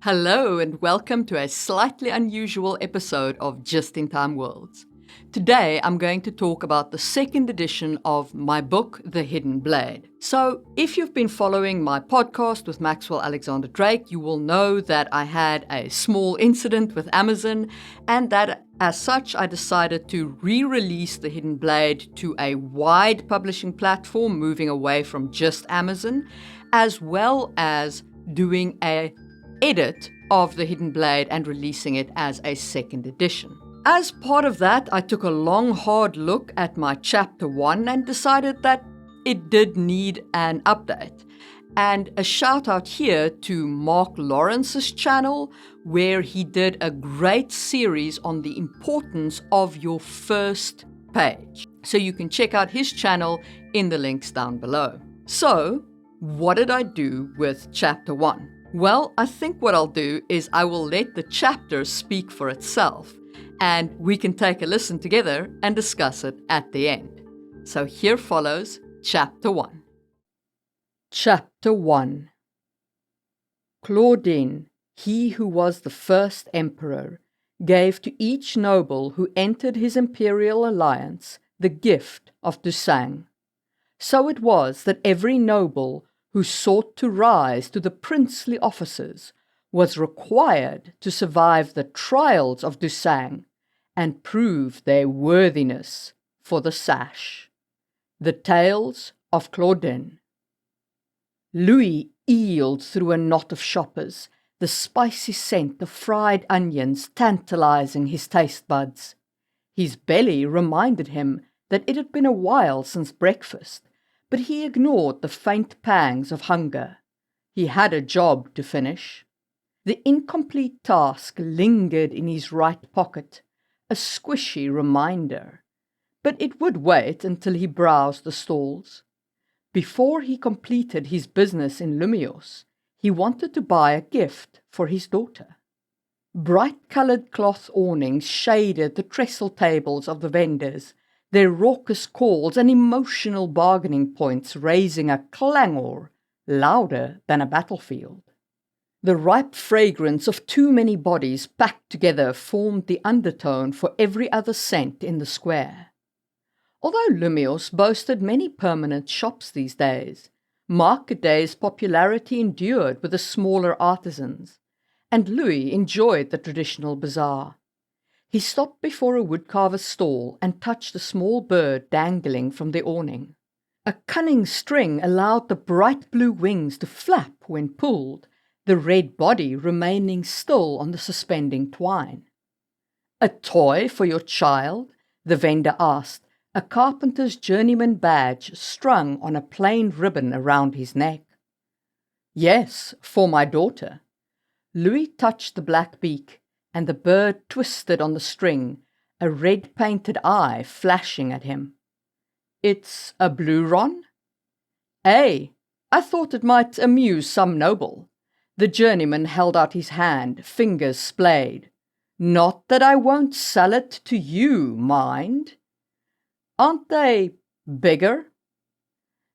Hello and welcome to a slightly unusual episode of Just in Time Worlds. Today I'm going to talk about the second edition of my book, The Hidden Blade. So, if you've been following my podcast with Maxwell Alexander Drake, you will know that I had a small incident with Amazon and that as such I decided to re-release The Hidden Blade to a wide publishing platform, moving away from just Amazon, as well as doing a edit of The Hidden Blade and releasing it as a second edition. As part of that, I took a long, hard look at my chapter 1 and decided that it did need an update. And a shout out here to Mark Lawrence's channel, where he did a great series on the importance of your first page. So you can check out his channel in the links down below. So, what did I do with chapter 1? Well, I think what I'll do is I will let the chapter speak for itself, and we can take a listen together and discuss it at the end. So here follows Chapter 1. Chapter 1. Claudine, he who was the first emperor, gave to each noble who entered his imperial alliance the gift of Dusang. So it was that every noble who sought to rise to the princely offices was required to survive the trials of Dusang and prove their worthiness for the sash. The Tales of Claudine. Louis eeled through a knot of shoppers, the spicy scent of fried onions tantalizing his taste buds. His belly reminded him that it had been a while since breakfast, but he ignored the faint pangs of hunger. He had a job to finish. The incomplete task lingered in his right pocket, a squishy reminder. But it would wait until he browsed the stalls. Before he completed his business in Lumios, he wanted to buy a gift for his daughter. Bright-coloured cloth awnings shaded the trestle tables of the vendors, their raucous calls and emotional bargaining points raising a clangor louder than a battlefield. The ripe fragrance of too many bodies packed together formed the undertone for every other scent in the square. Although Lumios boasted many permanent shops these days, market days' popularity endured with the smaller artisans, and Louis enjoyed the traditional bazaar. He stopped before a woodcarver's stall and touched a small bird dangling from the awning. A cunning string allowed the bright blue wings to flap when pulled, the red body remaining still on the suspending twine. "A toy for your child?" the vendor asked, a carpenter's journeyman badge strung on a plain ribbon around his neck. "Yes, for my daughter." Louis touched the black beak, and the bird twisted on the string, a red-painted eye flashing at him. "It's a blue-ron?" "Eh, I thought it might amuse some noble." The journeyman held out his hand, fingers splayed. "Not that I won't sell it to you, mind." "Aren't they bigger?"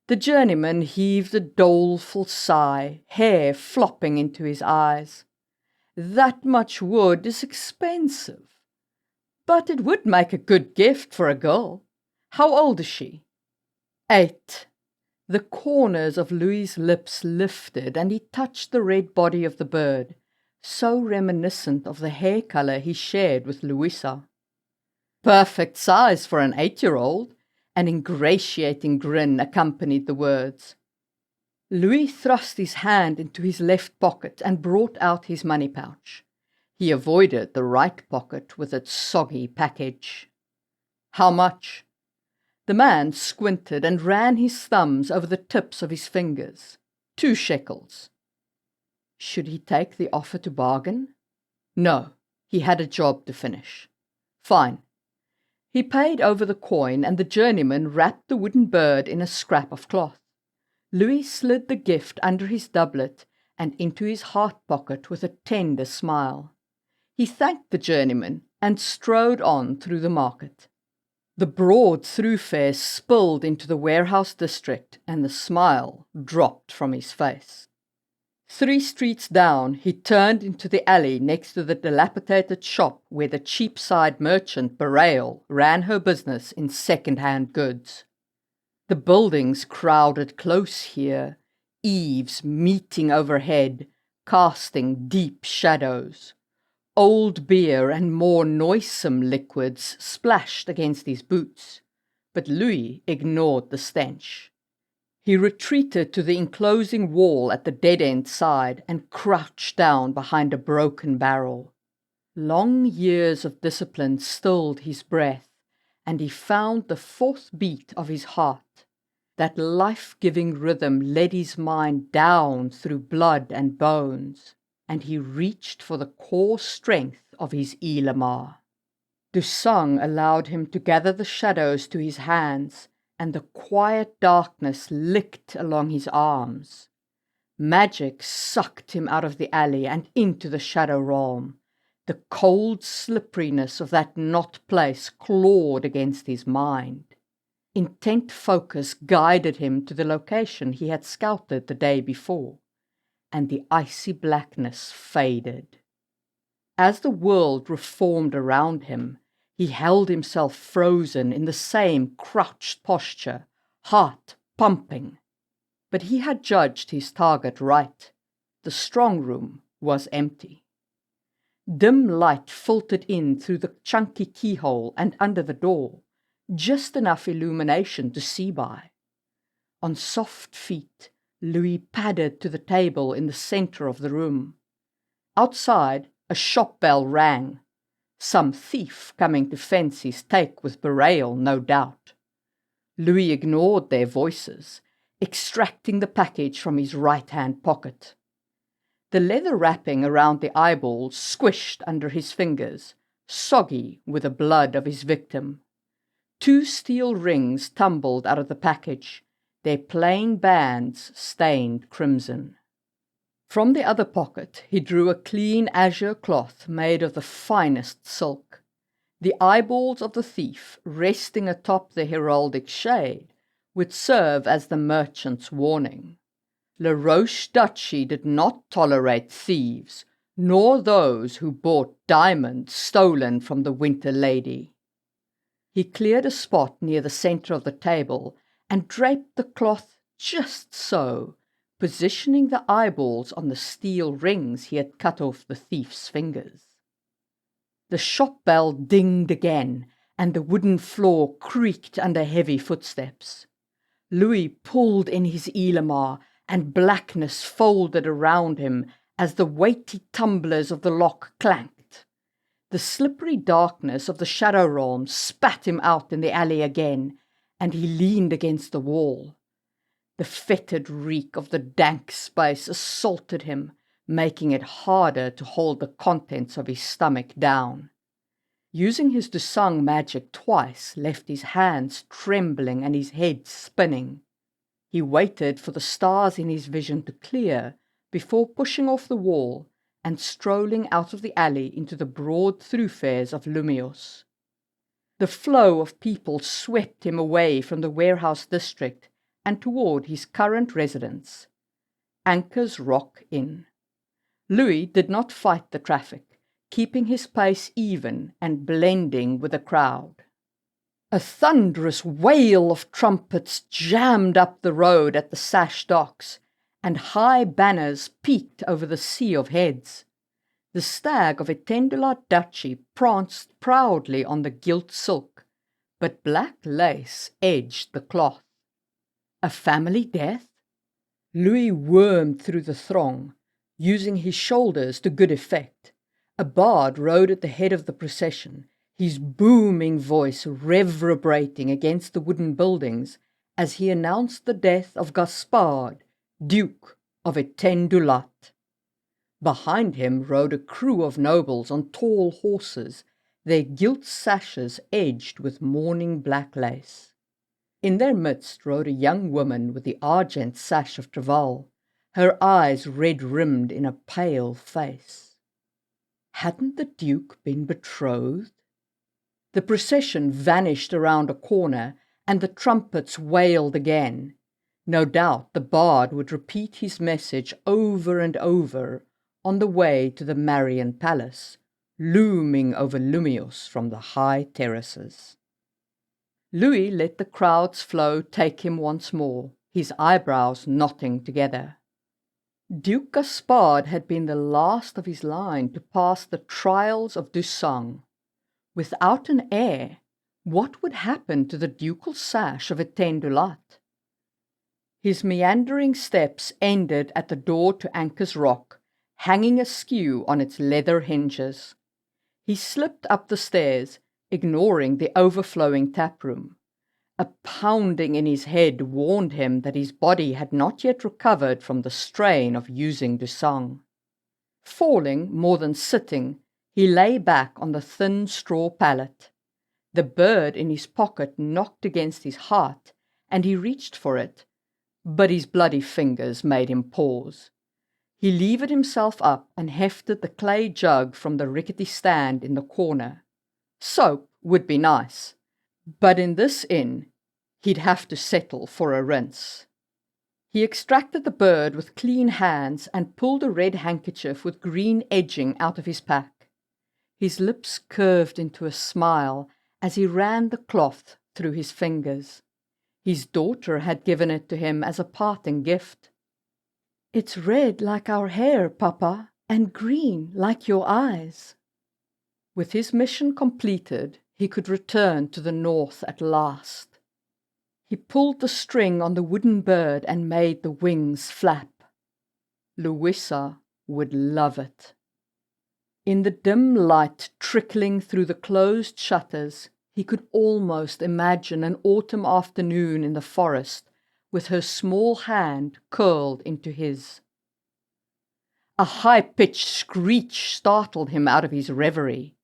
The journeyman heaved a doleful sigh, hair flopping into his eyes. "That much wood is expensive. But it would make a good gift for a girl. How old is she?" 8. The corners of Louis's lips lifted and he touched the red body of the bird, so reminiscent of the hair colour he shared with Louisa. "Perfect size for an 8-year-old, an ingratiating grin accompanied the words. Louis thrust his hand into his left pocket and brought out his money pouch. He avoided the right pocket with its soggy package. "How much?" The man squinted and ran his thumbs over the tips of his fingers. 2 shekels. Should he take the offer to bargain? No, he had a job to finish. Fine. He paid over the coin, and the journeyman wrapped the wooden bird in a scrap of cloth. Louis slid the gift under his doublet and into his heart pocket with a tender smile. He thanked the journeyman and strode on through the market. The broad thoroughfare spilled into the warehouse district, and the smile dropped from his face. 3 streets down, he turned into the alley next to the dilapidated shop where the Cheapside merchant Berail ran her business in second-hand goods. The buildings crowded close here, eaves meeting overhead, casting deep shadows. Old beer and more noisome liquids splashed against his boots, but Louis ignored the stench. He retreated to the enclosing wall at the dead-end side and crouched down behind a broken barrel. Long years of discipline stilled his breath, and he found the 4th beat of his heart. That life-giving rhythm led his mind down through blood and bones, and he reached for the core strength of his Elamar. Dusang allowed him to gather the shadows to his hands, and the quiet darkness licked along his arms. Magic sucked him out of the alley and into the shadow realm. The cold slipperiness of that knot place clawed against his mind. Intent focus guided him to the location he had scouted the day before, and the icy blackness faded. As the world reformed around him, he held himself frozen in the same crouched posture, heart pumping. But he had judged his target right. The strong room was empty. Dim light filtered in through the chunky keyhole and under the door, just enough illumination to see by. On soft feet, Louis padded to the table in the center of the room. Outside, a shop bell rang. Some thief coming to fence his take with Berail, no doubt. Louis ignored their voices, extracting the package from his right-hand pocket. The leather wrapping around the eyeballs squished under his fingers, soggy with the blood of his victim. 2 steel rings tumbled out of the package, their plain bands stained crimson. From the other pocket he drew a clean azure cloth made of the finest silk. The eyeballs of the thief, resting atop the heraldic shade, would serve as the merchant's warning. La Roche Duchy did not tolerate thieves, nor those who bought diamonds stolen from the Winter Lady. He cleared a spot near the center of the table and draped the cloth just so, positioning the eyeballs on the steel rings he had cut off the thief's fingers. The shop bell dinged again, and the wooden floor creaked under heavy footsteps. Louis pulled in his Elamar, and blackness folded around him as the weighty tumblers of the lock clanked. The slippery darkness of the shadow realm spat him out in the alley again, and he leaned against the wall. The fetid reek of the dank space assaulted him, making it harder to hold the contents of his stomach down. Using his Dusang magic twice left his hands trembling and his head spinning. He waited for the stars in his vision to clear before pushing off the wall and strolling out of the alley into the broad thoroughfares of Lumios. The flow of people swept him away from the warehouse district and toward his current residence, Anchor's Rock Inn. Louis did not fight the traffic, keeping his pace even and blending with the crowd. A thunderous wail of trumpets jammed up the road at the Sash docks, and high banners peaked over the sea of heads. The stag of Etendula Duchy pranced proudly on the gilt silk, but black lace edged the cloth. A family death? Louis wormed through the throng, using his shoulders to good effect. A bard rode at the head of the procession, his booming voice reverberating against the wooden buildings as he announced the death of Gaspard, Duke of Etendulat. Behind him rode a crew of nobles on tall horses, their gilt sashes edged with mourning black lace. In their midst rode a young woman with the argent sash of Travail, her eyes red-rimmed in a pale face. Hadn't the Duke been betrothed? The procession vanished around a corner, and the trumpets wailed again. No doubt the bard would repeat his message over and over on the way to the Marian palace, looming over Lumios from the high terraces. Louis let the crowd's flow take him once more, his eyebrows knotting together. Duke Gaspard had been the last of his line to pass the trials of Dusang. Without an heir, what would happen to the ducal sash of Etendulat? His meandering steps ended at the door to Anchor's Rock, hanging askew on its leather hinges. He slipped up the stairs, ignoring the overflowing taproom. A pounding in his head warned him that his body had not yet recovered from the strain of using Dusang. Falling more than sitting, he lay back on the thin straw pallet. The bird in his pocket knocked against his heart, and he reached for it, but his bloody fingers made him pause. He levered himself up and hefted the clay jug from the rickety stand in the corner. Soap would be nice, but in this inn he'd have to settle for a rinse. He extracted the bird with clean hands and pulled a red handkerchief with green edging out of his pack. His lips curved into a smile as he ran the cloth through his fingers. His daughter had given it to him as a parting gift. "It's red like our hair, Papa, and green like your eyes." With his mission completed, he could return to the north at last. He pulled the string on the wooden bird and made the wings flap. Louisa would love it. In the dim light trickling through the closed shutters, he could almost imagine an autumn afternoon in the forest, with her small hand curled into his. A high-pitched screech startled him out of his reverie.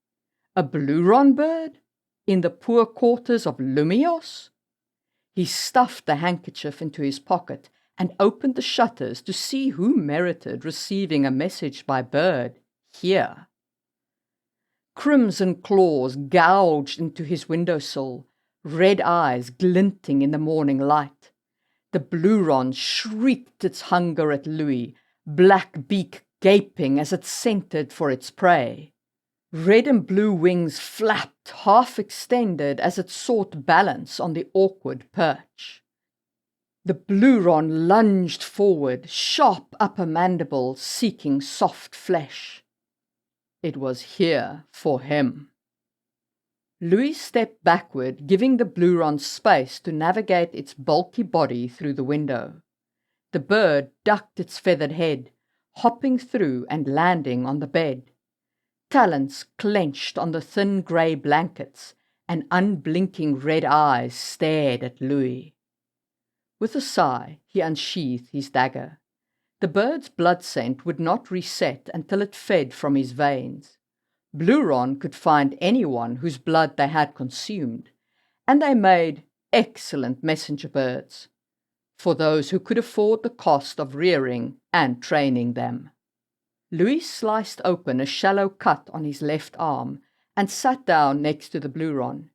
A blue-ron bird? In the poor quarters of Lumios? He stuffed the handkerchief into his pocket and opened the shutters to see who merited receiving a message by bird here. Crimson claws gouged into his windowsill, red eyes glinting in the morning light. The blue-ron shrieked its hunger at Louis, black beak gaping as it scented for its prey. Red and blue wings flapped, half extended, as it sought balance on the awkward perch. The blue-ron lunged forward, sharp upper mandible seeking soft flesh. It was here for him. Louis stepped backward, giving the blue-ron space to navigate its bulky body through the window. The bird ducked its feathered head, hopping through and landing on the bed. Talons clenched on the thin grey blankets, and unblinking red eyes stared at Louis. With a sigh, he unsheathed his dagger. The bird's blood scent would not reset until it fed from his veins. Blue-ron could find anyone whose blood they had consumed, and they made excellent messenger birds, for those who could afford the cost of rearing and training them. Louis sliced open a shallow cut on his left arm and sat down next to the blue-ron.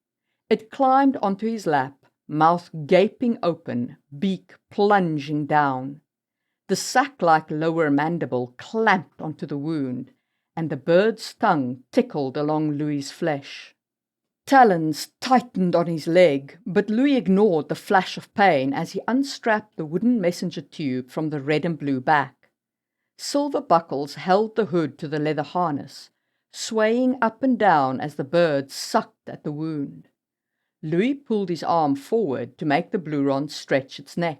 It climbed onto his lap, mouth gaping open, beak plunging down. The sack-like lower mandible clamped onto the wound, and the bird's tongue tickled along Louis's flesh. Talons tightened on his leg, but Louis ignored the flash of pain as he unstrapped the wooden messenger tube from the red and blue back. Silver buckles held the hood to the leather harness, swaying up and down as the bird sucked at the wound. Louis pulled his arm forward to make the blue-ron stretch its neck.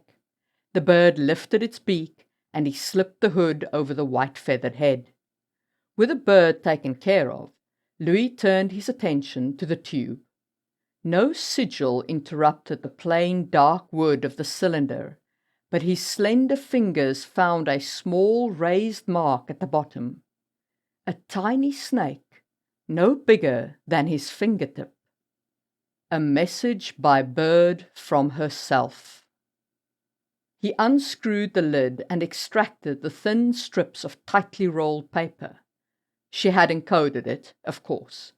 The bird lifted its beak, and he slipped the hood over the white feathered head. With the bird taken care of, Louis turned his attention to the tube. No sigil interrupted the plain dark wood of the cylinder, but his slender fingers found a small raised mark at the bottom. A tiny snake, no bigger than his fingertip. A message by bird from herself. He unscrewed the lid and extracted the thin strips of tightly rolled paper. She had encoded it, of course.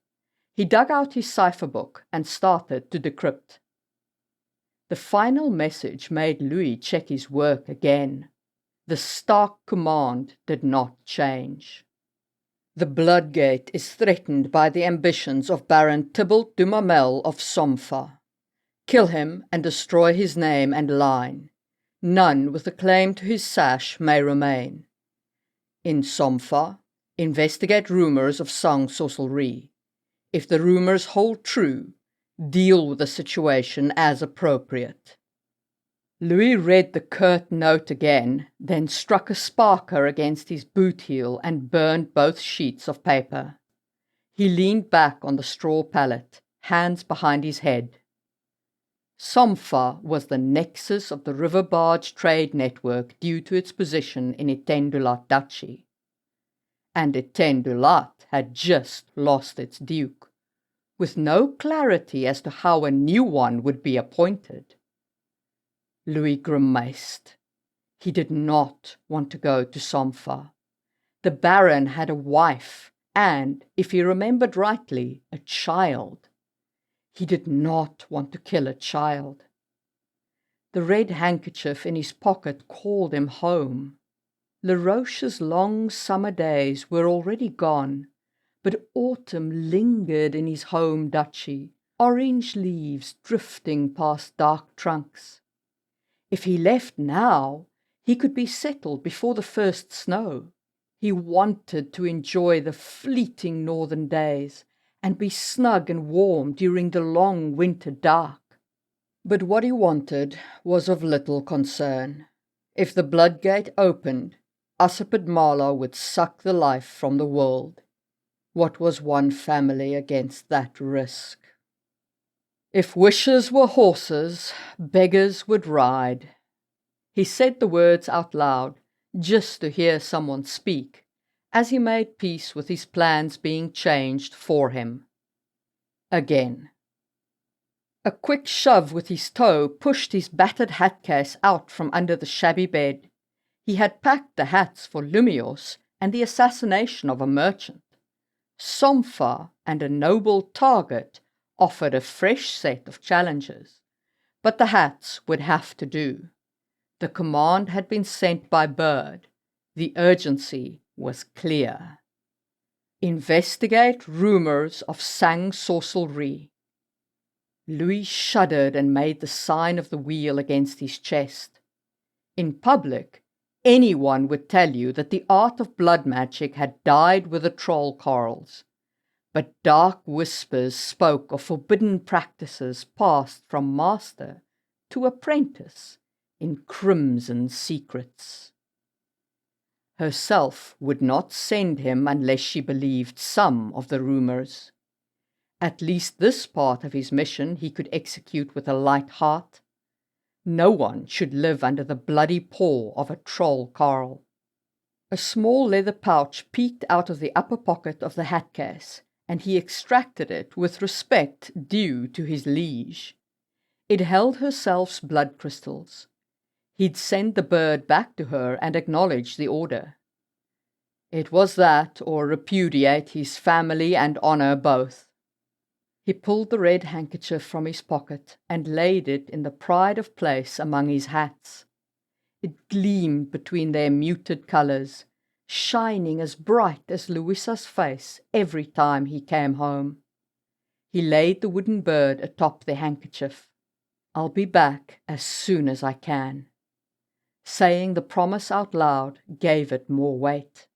He dug out his cipher book and started to decrypt. The final message made Louis check his work again. The stark command did not change. The Bloodgate is threatened by the ambitions of Baron Tybalt du Mamel of Somfa. Kill him and destroy his name and line. None with a claim to his sash may remain. In Somfa, investigate rumours of sang sorcelry. If the rumours hold true, deal with the situation as appropriate. Louis read the curt note again, then struck a sparker against his boot heel and burned both sheets of paper. He leaned back on the straw pallet, hands behind his head. Somfa was the nexus of the river barge trade network due to its position in Etendulat Duchy. And Etendulat had just lost its duke, with no clarity as to how a new one would be appointed. Louis grimaced. He did not want to go to Somfa. The Baron had a wife and, if he remembered rightly, a child. He did not want to kill a child. The red handkerchief in his pocket called him home. La Roche's long summer days were already gone, but autumn lingered in his home duchy, orange leaves drifting past dark trunks. If he left now, he could be settled before the first snow. He wanted to enjoy the fleeting northern days and be snug and warm during the long winter dark. But what he wanted was of little concern. If the Bloodgate opened, Asapidmala would suck the life from the world. What was one family against that risk? If wishes were horses, beggars would ride. He said the words out loud, just to hear someone speak, as he made peace with his plans being changed for him. Again. A quick shove with his toe pushed his battered hat case out from under the shabby bed. He had packed the hats for Lumios and the assassination of a merchant. Somfa and a noble target offered a fresh set of challenges, but the hats would have to do. The command had been sent by Bird. The urgency was clear. Investigate rumours of sang sorcelry. Louis shuddered and made the sign of the wheel against his chest. In public, anyone would tell you that the art of blood magic had died with the troll corals. But dark whispers spoke of forbidden practices passed from master to apprentice in crimson secrets. Herself would not send him unless she believed some of the rumours. At least this part of his mission he could execute with a light heart. No one should live under the bloody paw of a troll carl. A small leather pouch peeked out of the upper pocket of the hat case, and he extracted it with respect due to his liege. It held herself's blood crystals. He'd send the bird back to her and acknowledge the order. It was that, or repudiate his family and honour both. He pulled the red handkerchief from his pocket and laid it in the pride of place among his hats. It gleamed between their muted colours, shining as bright as Louisa's face every time he came home. He laid the wooden bird atop the handkerchief. I'll be back as soon as I can. Saying the promise out loud gave it more weight.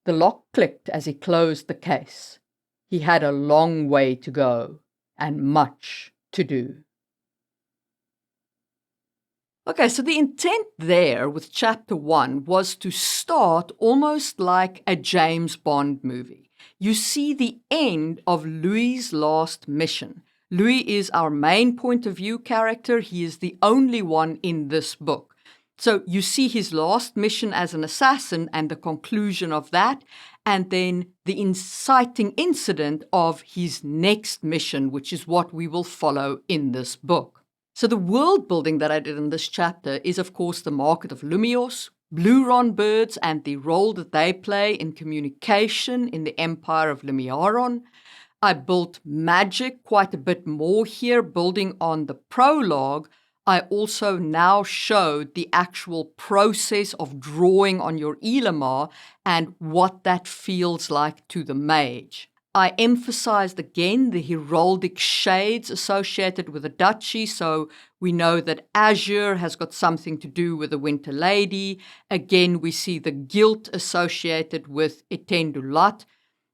The lock clicked as he closed the case. He had a long way to go, and much to do. Okay, so the intent there with chapter 1 was to start almost like a James Bond movie. You see the end of Louis's last mission. Louis is our main point of view character. He is the only one in this book. So you see his last mission as an assassin and the conclusion of that, and then the inciting incident of his next mission, which is what we will follow in this book. So the world building that I did in this chapter is, of course, the market of Lumios, Blue-ron birds and the role that they play in communication in the Empire of Lumiaron, I built magic quite a bit more here, building on the prologue. I also now showed the actual process of drawing on your Elamar and what that feels like to the mage. I emphasized again the heraldic shades associated with the duchy, so we know that azure has got something to do with the Winter Lady. Again, we see the guilt associated with Etendulat,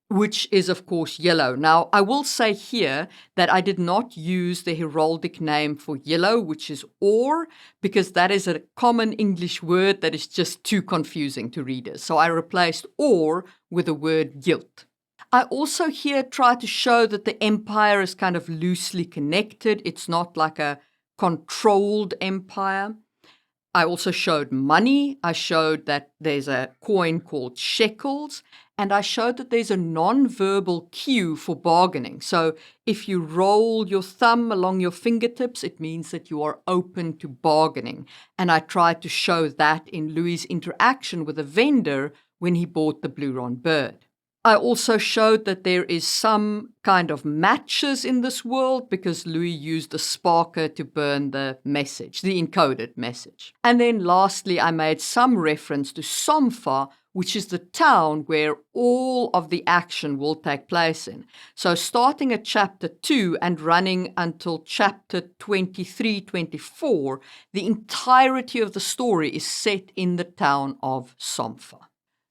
which is, of course, yellow. Now, I will say here that I did not use the heraldic name for yellow, which is ore, because that is a common English word that is just too confusing to readers. So I replaced ore with the word guilt. I also here try to show that the empire is kind of loosely connected. It's not like a controlled empire. I also showed money. I showed that there's a coin called shekels, and I showed that there's a non-verbal cue for bargaining. So if you roll your thumb along your fingertips, it means that you are open to bargaining. And I tried to show that in Louis' interaction with a vendor when he bought the Blue-Ron bird. I also showed that there is some kind of matches in this world because Louis used a sparker to burn the message, the encoded message. And then lastly, I made some reference to Somfa, which is the town where all of the action will take place in. So starting at chapter 2 and running until chapter 23, 24, the entirety of the story is set in the town of Somfa.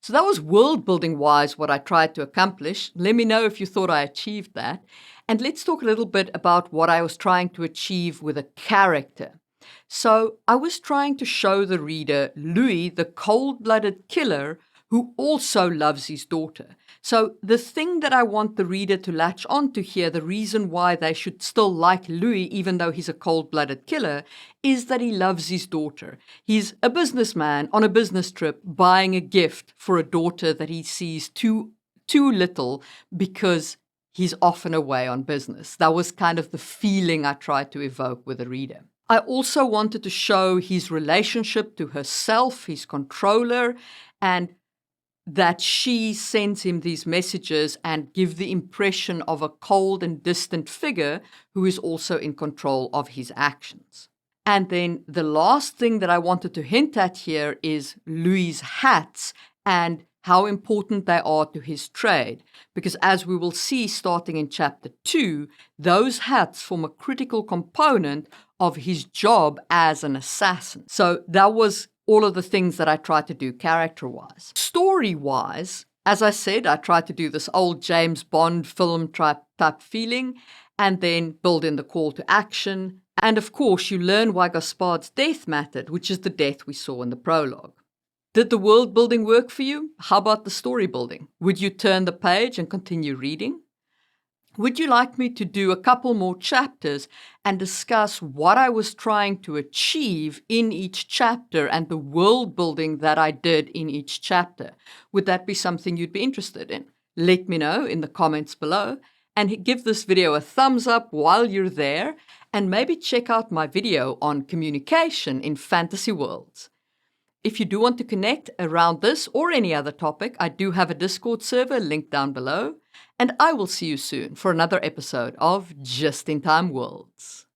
So that was world building wise what I tried to accomplish. Let me know if you thought I achieved that. And let's talk a little bit about what I was trying to achieve with a character. So I was trying to show the reader Louis, the cold-blooded killer, who also loves his daughter. So the thing that I want the reader to latch onto here, the reason why they should still like Louis, even though he's a cold-blooded killer, is that he loves his daughter. He's a businessman on a business trip buying a gift for a daughter that he sees too little because he's often away on business. That was kind of the feeling I tried to evoke with the reader. I also wanted to show his relationship to herself, his controller, and that she sends him these messages and give the impression of a cold and distant figure who is also in control of his actions. And then the last thing that I wanted to hint at here is Louis' hats and how important they are to his trade. Because as we will see starting in chapter 2, those hats form a critical component of his job as an assassin. So that was all of the things that I tried to do character-wise. Story-wise, as I said, I tried to do this old James Bond film type feeling and then build in the call to action. And of course, you learn why Gaspard's death mattered, which is the death we saw in the prologue. Did the world building work for you? How about the story building? Would you turn the page and continue reading? Would you like me to do a couple more chapters and discuss what I was trying to achieve in each chapter and the world building that I did in each chapter? Would that be something you'd be interested in? Let me know in the comments below and give this video a thumbs up while you're there and maybe check out my video on communication in fantasy worlds. If you do want to connect around this or any other topic, I do have a Discord server linked down below. And I will see you soon for another episode of Just in Time Worlds.